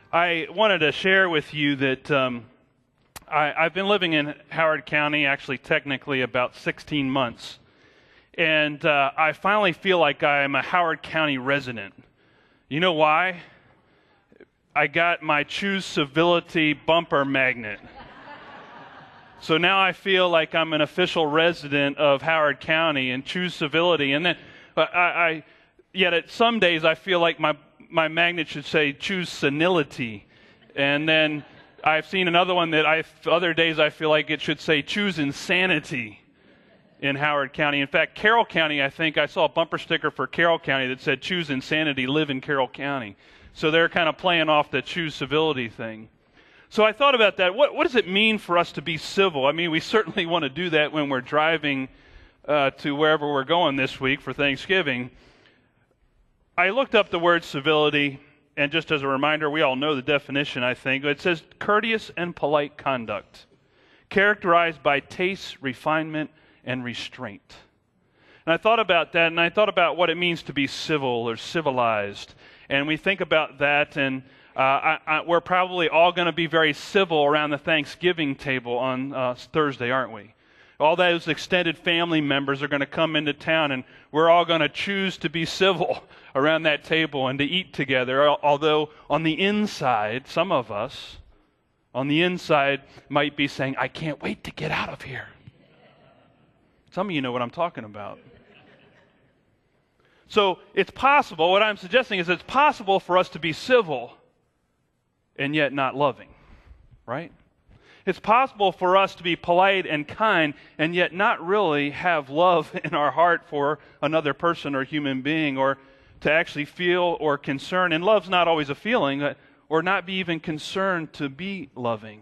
I wanted to share with you that I've been living in Howard County, actually technically about 16 months, and I finally feel like I'm a Howard County resident. You know why? I got my Choose Civility bumper magnet. So now I feel like I'm an official resident of Howard County and choose civility. And then, yet at some days I feel like my magnet should say choose senility. And then I've seen another one that other days I feel like it should say choose insanity in Howard County. In fact, Carroll County, I think I saw a bumper sticker for Carroll County that said choose insanity, live in Carroll County. So they're kind of playing off the choose civility thing. So I thought about that. What does it mean for us to be civil? I mean, we certainly want to do that when we're driving to wherever we're going this week for Thanksgiving. I looked up the word civility, and just as a reminder, we all know the definition, I think. It says courteous and polite conduct, characterized by taste, refinement, and restraint. And I thought about that, and I thought about what it means to be civil or civilized. And we think about that, and we're probably all going to be very civil around the Thanksgiving table on Thursday, aren't we? All those extended family members are going to come into town, and we're all going to choose to be civil around that table and to eat together. Although on the inside, some of us on the inside might be saying, I can't wait to get out of here. Some of you know what I'm talking about. So it's possible, what I'm suggesting is it's possible for us to be civil and yet not loving, right? It's possible for us to be polite and kind and yet not really have love in our heart for another person or human being, or to actually feel or concern. And love's not always a feeling, or not be even concerned to be loving.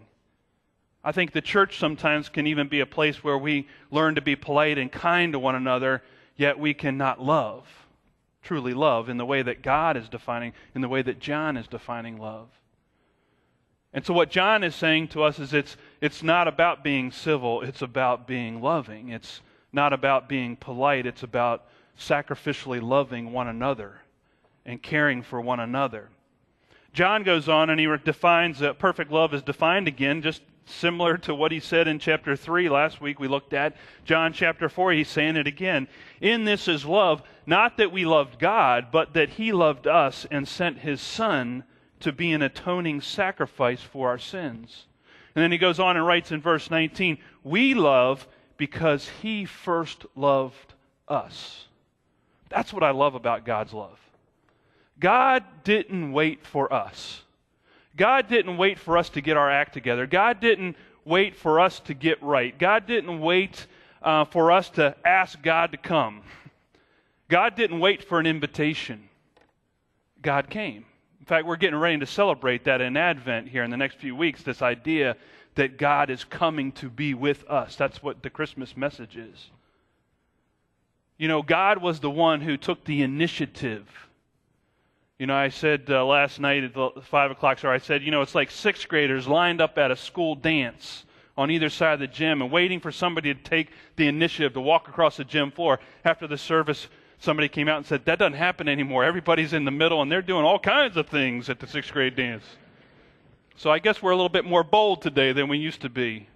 I think the church sometimes can even be a place where we learn to be polite and kind to one another, yet we cannot love, truly love, in the way that God is defining, in the way that John is defining love. And so what John is saying to us is it's not about being civil, it's about being loving. It's not about being polite, it's about sacrificially loving one another and caring for one another. John goes on and he defines that perfect love is defined again, just similar to what he said in chapter 3 last week we looked at. John chapter 4, he's saying it again. In this is love, not that we loved God, but that he loved us and sent his Son to be an atoning sacrifice for our sins. And then he goes on and writes in verse 19, we love because he first loved us. That's what I love about God's love. God didn't wait for us. God didn't wait for us to get our act together. God didn't wait for us to get right. God didn't wait for us to ask God to come. God didn't wait for an invitation. God came. In fact, we're getting ready to celebrate that in Advent here in the next few weeks, this idea that God is coming to be with us. That's what the Christmas message is. You know, God was the one who took the initiative. You know, I said last night at the 5 o'clock hour, I said, you know, it's like sixth graders lined up at a school dance on either side of the gym and waiting for somebody to take the initiative to walk across the gym floor. After the service, somebody came out and said, that doesn't happen anymore. Everybody's in the middle and they're doing all kinds of things at the sixth grade dance. So I guess we're a little bit more bold today than we used to be.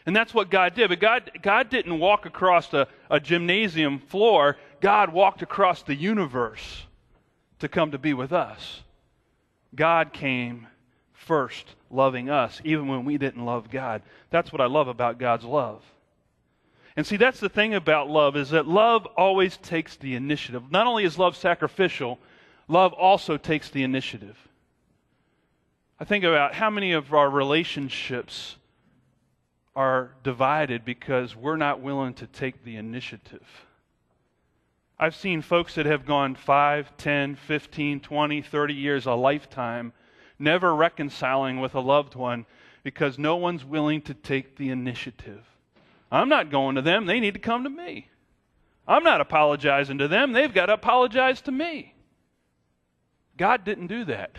And that's what God did. But God didn't walk across a gymnasium floor. God walked across the universe to come to be with us. God came first, loving us, even when we didn't love God. That's what I love about God's love. And see, that's the thing about love, is that love always takes the initiative. Not only is love sacrificial, love also takes the initiative. I think about how many of our relationships are divided because we're not willing to take the initiative. I've seen folks that have gone 5, 10, 15, 20, 30 years, a lifetime, never reconciling with a loved one because no one's willing to take the initiative. I'm not going to them. They need to come to me. I'm not apologizing to them. They've got to apologize to me. God didn't do that.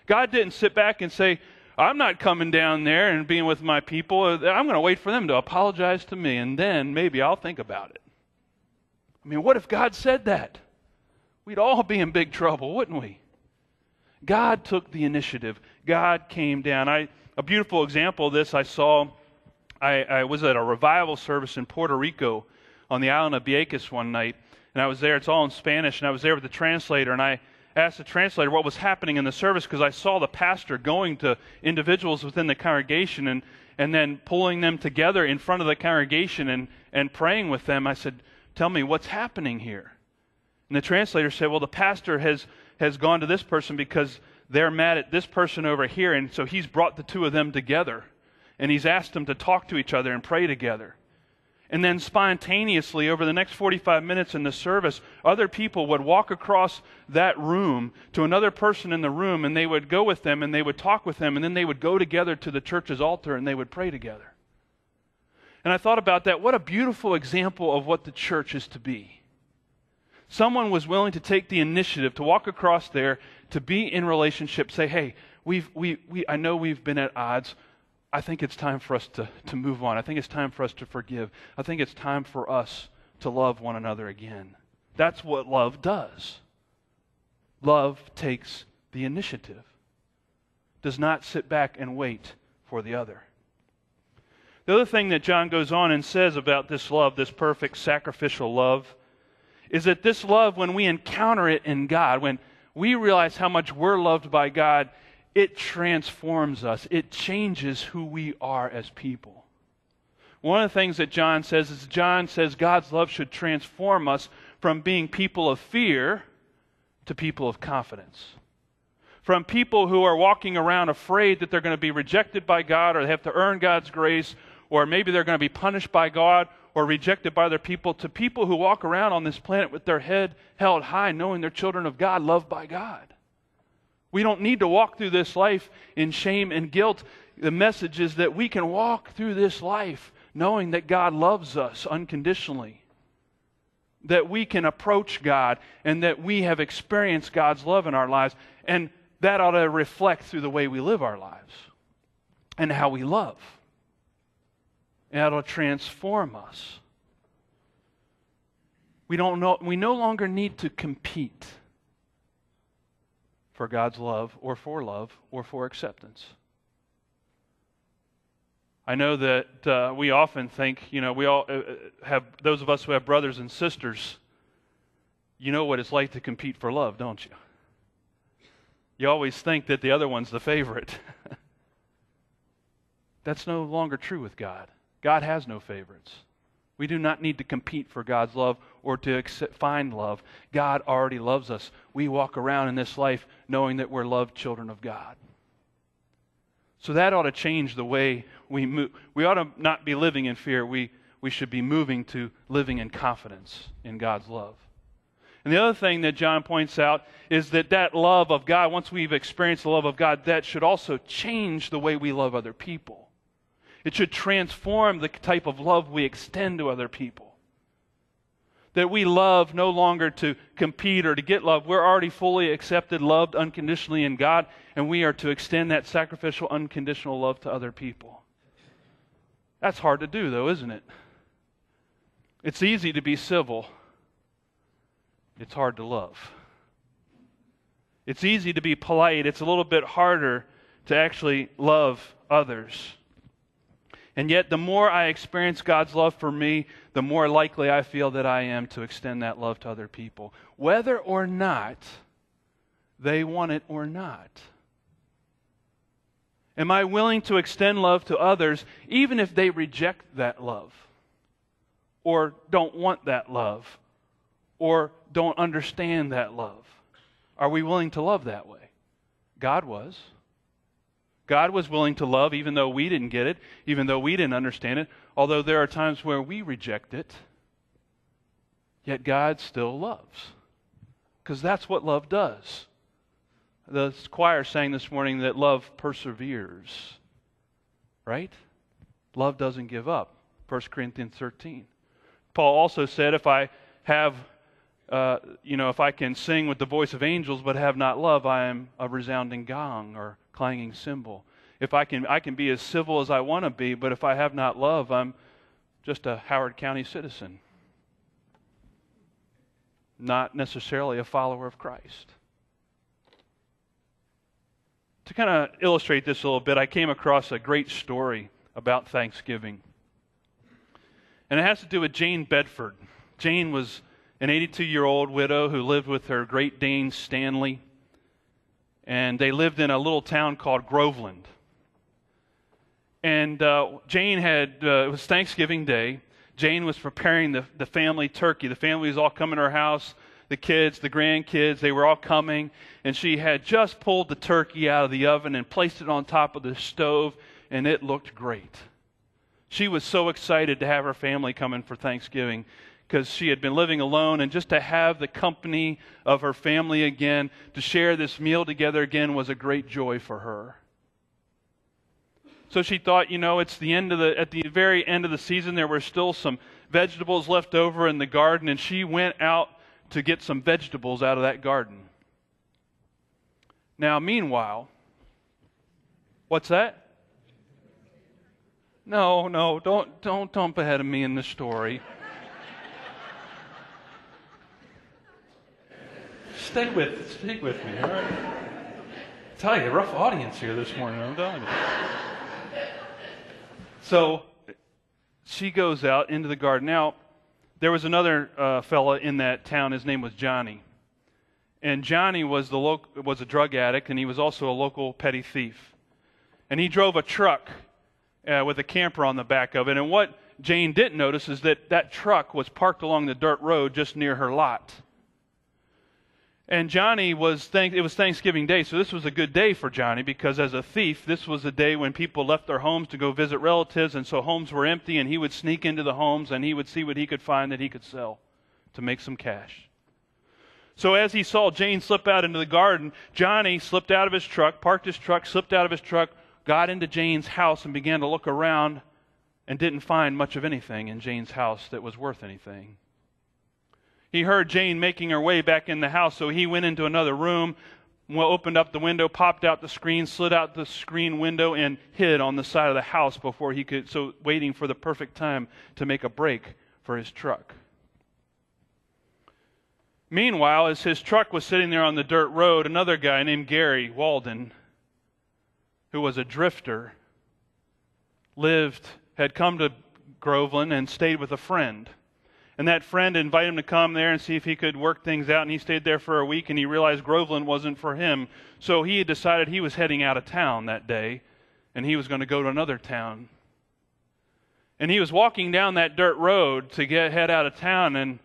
God didn't sit back and say, I'm not coming down there and being with my people. I'm going to wait for them to apologize to me, and then maybe I'll think about it. I mean, what if God said that? We'd all be in big trouble, wouldn't we? God took the initiative. God came down. A beautiful example of this I saw, I was at a revival service in Puerto Rico on the island of Vieques one night, and I was there. It's all in Spanish, and I was there with the translator, and I asked the translator what was happening in the service because I saw the pastor going to individuals within the congregation and then pulling them together in front of the congregation and praying with them. I said, tell me what's happening here. And the translator said, well, the pastor has gone to this person because they're mad at this person over here, and so he's brought the two of them together, and he's asked them to talk to each other and pray together. And then spontaneously, over the next 45 minutes in the service, other people would walk across that room to another person in the room, and they would go with them, and they would talk with them, and then they would go together to the church's altar, and they would pray together. And I thought about that. What a beautiful example of what the church is to be. Someone was willing to take the initiative to walk across there, to be in relationship, say, hey, I know we've been at odds. I think it's time for us to move on. I think it's time for us to forgive. I think it's time for us to love one another again. That's what love does. Love takes the initiative. Does not sit back and wait for the other. The other thing that John goes on and says about this love, this perfect sacrificial love, is that this love, when we encounter it in God, when we realize how much we're loved by God, it transforms us. It changes who we are as people. One of the things that John says is God's love should transform us from being people of fear to people of confidence. From people who are walking around afraid that they're going to be rejected by God or they have to earn God's grace, or maybe they're going to be punished by God or rejected by other people, to people who walk around on this planet with their head held high, knowing they're children of God, loved by God. We don't need to walk through this life in shame and guilt. The message is that we can walk through this life knowing that God loves us unconditionally, that we can approach God, and that we have experienced God's love in our lives, and that ought to reflect through the way we live our lives and how we love. And that ought to transform us. We no longer need to compete for God's love or for acceptance. I know that we often think, we all have, those of us who have brothers and sisters, you know what it's like to compete for love, don't you? You always think that the other one's the favorite. That's no longer true with God. God has no favorites. We do not need to compete for God's love or to find love. God already loves us. We walk around in this life knowing that we're loved children of God. So that ought to change the way we move. We ought to not be living in fear. We should be moving to living in confidence in God's love. And the other thing that John points out is that love of God, once we've experienced the love of God, that should also change the way we love other people. It should transform the type of love we extend to other people. That we love no longer to compete or to get love. We're already fully accepted, loved unconditionally in God, and we are to extend that sacrificial, unconditional love to other people. That's hard to do, though, isn't it? It's easy to be civil. It's hard to love. It's easy to be polite. It's a little bit harder to actually love others. And yet, the more I experience God's love for me, the more likely I feel that I am to extend that love to other people, whether or not they want it or not. Am I willing to extend love to others even if they reject that love, or don't want that love, or don't understand that love? Are we willing to love that way? God was. God was willing to love even though we didn't get it, even though we didn't understand it, although there are times where we reject it, yet God still loves. Because that's what love does. The choir sang this morning that love perseveres, right? Love doesn't give up, 1 Corinthians 13. Paul also said, if I have, if I can sing with the voice of angels but have not love, I am a resounding gong or clanging cymbal. If I can be as civil as I want to be, but if I have not love, I'm just a Howard County citizen, not necessarily a follower of Christ. To kind of illustrate this a little bit, I came across a great story about Thanksgiving. And it has to do with Jane Bedford. Jane was an 82-year-old widow who lived with her Great Dane Stanley. And they lived in a little town called Groveland. And Jane it was Thanksgiving Day. Jane was preparing the family turkey. The family was all coming to her house. The kids, the grandkids, they were all coming. And she had just pulled the turkey out of the oven and placed it on top of the stove, and it looked great. She was so excited to have her family come in for Thanksgiving because she had been living alone, and just to have the company of her family again, to share this meal together again, was a great joy for her. So she thought, it's at the very end of the season, there were still some vegetables left over in the garden, and she went out to get some vegetables out of that garden. Now, meanwhile, what's that? No, don't jump ahead of me in the story. Stick with me, all right? I tell you, rough audience here this morning, I'm telling you. So she goes out into the garden. Now, there was another fella in that town. His name was Johnny. And Johnny was a drug addict, and he was also a local petty thief. And he drove a truck with a camper on the back of it. And what Jane didn't notice is that truck was parked along the dirt road just near her lot. And Johnny it was Thanksgiving Day, so this was a good day for Johnny, because as a thief, this was a day when people left their homes to go visit relatives, and so homes were empty, and he would sneak into the homes, and he would see what he could find that he could sell to make some cash. So as he saw Jane slip out into the garden, Johnny slipped out of his truck, parked his truck, slipped out of his truck, got into Jane's house and began to look around, and didn't find much of anything in Jane's house that was worth anything. He heard Jane making her way back in the house, so he went into another room, opened up the window, popped out the screen, slid out the screen window, and hid on the side of the house before he could, waiting for the perfect time to make a break for his truck. Meanwhile, as his truck was sitting there on the dirt road, another guy named Gary Walden, who was a drifter, had come to Groveland and stayed with a friend. And that friend invited him to come there and see if he could work things out, and he stayed there for a week, and he realized Groveland wasn't for him. So he had decided he was heading out of town that day, and he was going to go to another town. And he was walking down that dirt road to head out of town, and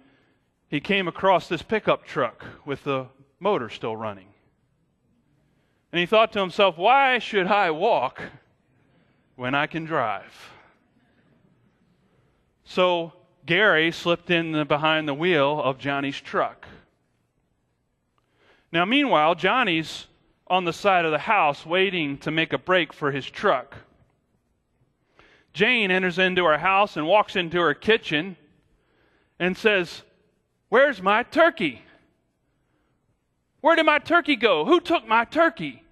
he came across this pickup truck with the motor still running. And he thought to himself, why should I walk when I can drive? So Gary slipped in behind the wheel of Johnny's truck. Now, meanwhile, Johnny's on the side of the house waiting to make a break for his truck. Jane enters into her house and walks into her kitchen and says, "Where's my turkey? Where did my turkey go? Who took my turkey?"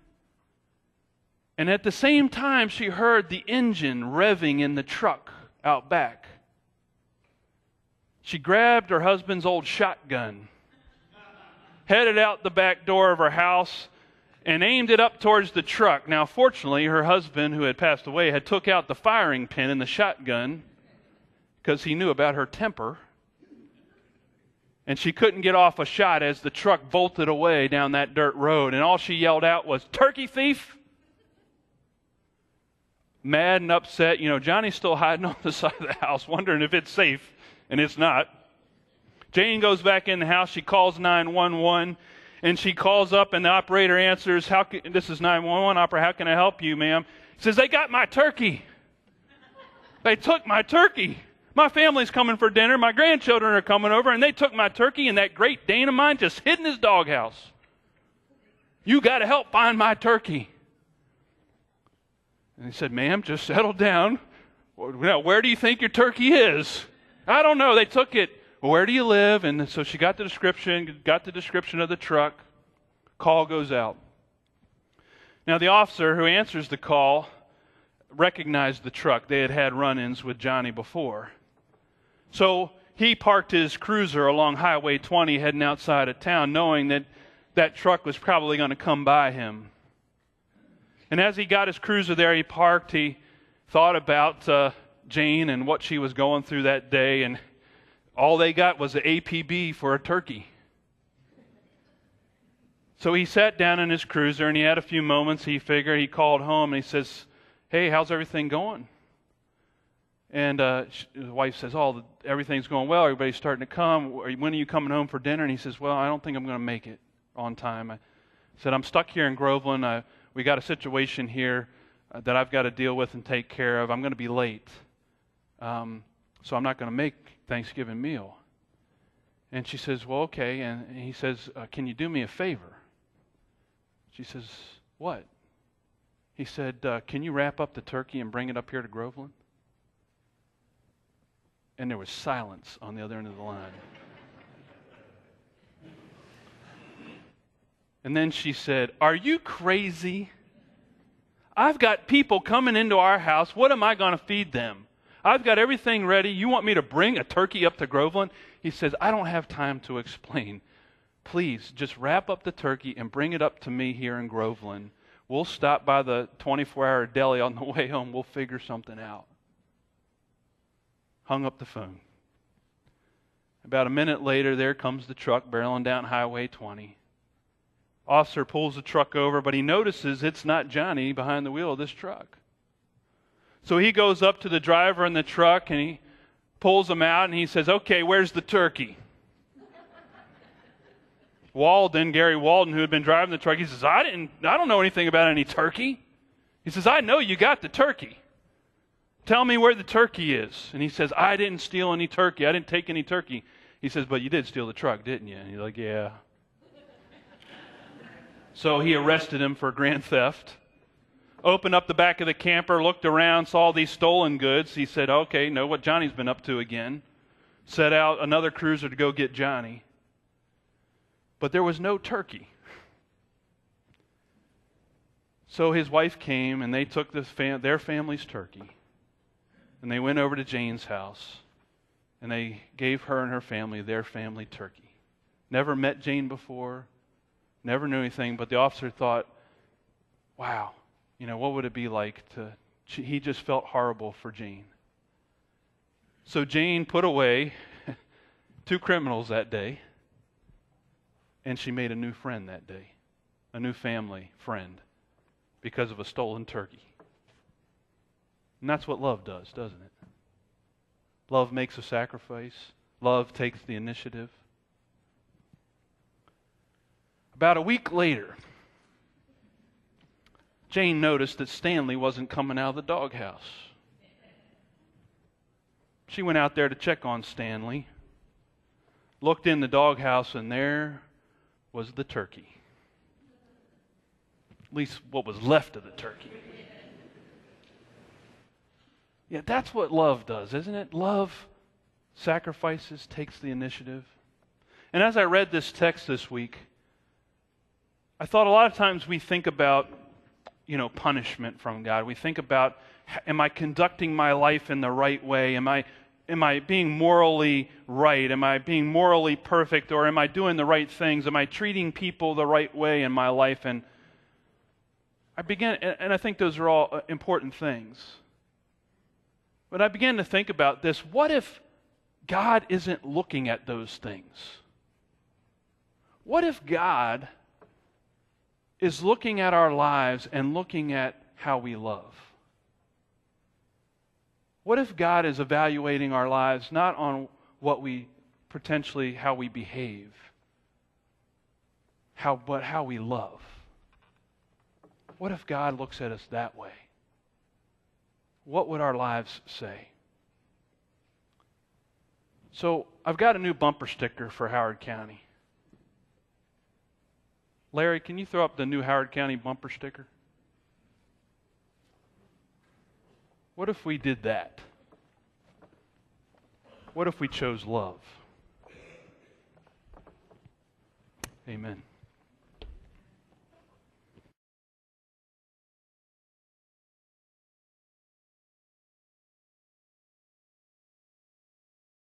And at the same time, she heard the engine revving in the truck out back. She grabbed her husband's old shotgun, headed out the back door of her house, and aimed it up towards the truck. Now, fortunately, her husband, who had passed away, had took out the firing pin in the shotgun because he knew about her temper. And she couldn't get off a shot as the truck bolted away down that dirt road. And all she yelled out was, "Turkey thief!" Mad and upset. Johnny's still hiding on the side of the house, wondering if it's safe. And it's not. Jane goes back in the house. She calls 911, and she calls up, and the operator answers, "This is 911, operator. How can I help you, ma'am?" He says, "They got my turkey. They took my turkey. My family's coming for dinner. My grandchildren are coming over, and they took my turkey, and that Great Dane of mine just hid in his doghouse. You got to help find my turkey." And he said, "Ma'am, just settle down. Now, where do you think your turkey is?" "I don't know. They took it." "Well, where do you live?" And so she got the description of the truck. Call goes out. Now, the officer who answers the call recognized the truck. They had had run-ins with Johnny before. So he parked his cruiser along Highway 20 heading outside of town, knowing that that truck was probably going to come by him. And as he got his cruiser there, he parked, he thought about Jane and what she was going through that day, and all they got was an APB for a turkey. So he sat down in his cruiser, and he had a few moments. He figured, he called home, and he says, "Hey, how's everything going?" And his wife says, "Oh, everything's going well. Everybody's starting to come. When are you coming home for dinner?" And he says, "Well, I don't think I'm going to make it on time." I said, "I'm stuck here in Groveland. We got a situation here that I've got to deal with and take care of. I'm going to be late. So I'm not going to make Thanksgiving meal." And she says, "Well, okay." And he says, "Can you do me a favor?" She says, "What?" He said, "Can you wrap up the turkey and bring it up here to Groveland?" And there was silence on the other end of the line. And then she said, "Are you crazy? I've got people coming into our house. What am I going to feed them? I've got everything ready. You want me to bring a turkey up to Groveland?" He says, "I don't have time to explain. Please, just wrap up the turkey and bring it up to me here in Groveland. We'll stop by the 24-hour deli on the way home. We'll figure something out." Hung up the phone. About a minute later, there comes the truck barreling down Highway 20. Officer pulls the truck over, but he notices it's not Johnny behind the wheel of this truck. So he goes up to the driver in the truck, and he pulls him out, and he says, "Okay, where's the turkey?" Gary Walden, who had been driving the truck, he says, I don't know anything about any turkey." He says, "I know you got the turkey. Tell me where the turkey is." And he says, "I didn't steal any turkey. I didn't take any turkey." He says, "But you did steal the truck, didn't you?" And he's like, "Yeah." So he arrested him for grand theft. Opened up the back of the camper, looked around, saw these stolen goods. He said, "Okay, know what Johnny's been up to again." Set out another cruiser to go get Johnny. But there was no turkey. So his wife came, and they took their family's turkey, and they went over to Jane's house, and they gave her and her family their family turkey. Never met Jane before, never knew anything, but the officer thought, wow, what would it be like he just felt horrible for Jane. So Jane put away 2 criminals that day, and she made a new friend that day, a new family friend, because of a stolen turkey. And that's what love does, doesn't it? Love makes a sacrifice. Love takes the initiative. About a week later, Jane noticed that Stanley wasn't coming out of the doghouse. She went out there to check on Stanley, looked in the doghouse, and there was the turkey. At least what was left of the turkey. Yeah, that's what love does, isn't it? Love sacrifices, takes the initiative. And as I read this text this week, I thought a lot of times we think about, punishment from God. We think about, am I conducting my life in the right way? Am I being morally right? Am I being morally perfect? Or am I doing the right things? Am I treating people the right way in my life? And I think those are all important things. But I began to think about this. What if God isn't looking at those things? What if God is looking at our lives and looking at how we love? What if God is evaluating our lives not on how we behave, but how we love? What if God looks at us that way? What would our lives say? So I've got a new bumper sticker for Howard County. Larry, can you throw up the new Howard County bumper sticker? What if we did that? What if we chose love? Amen.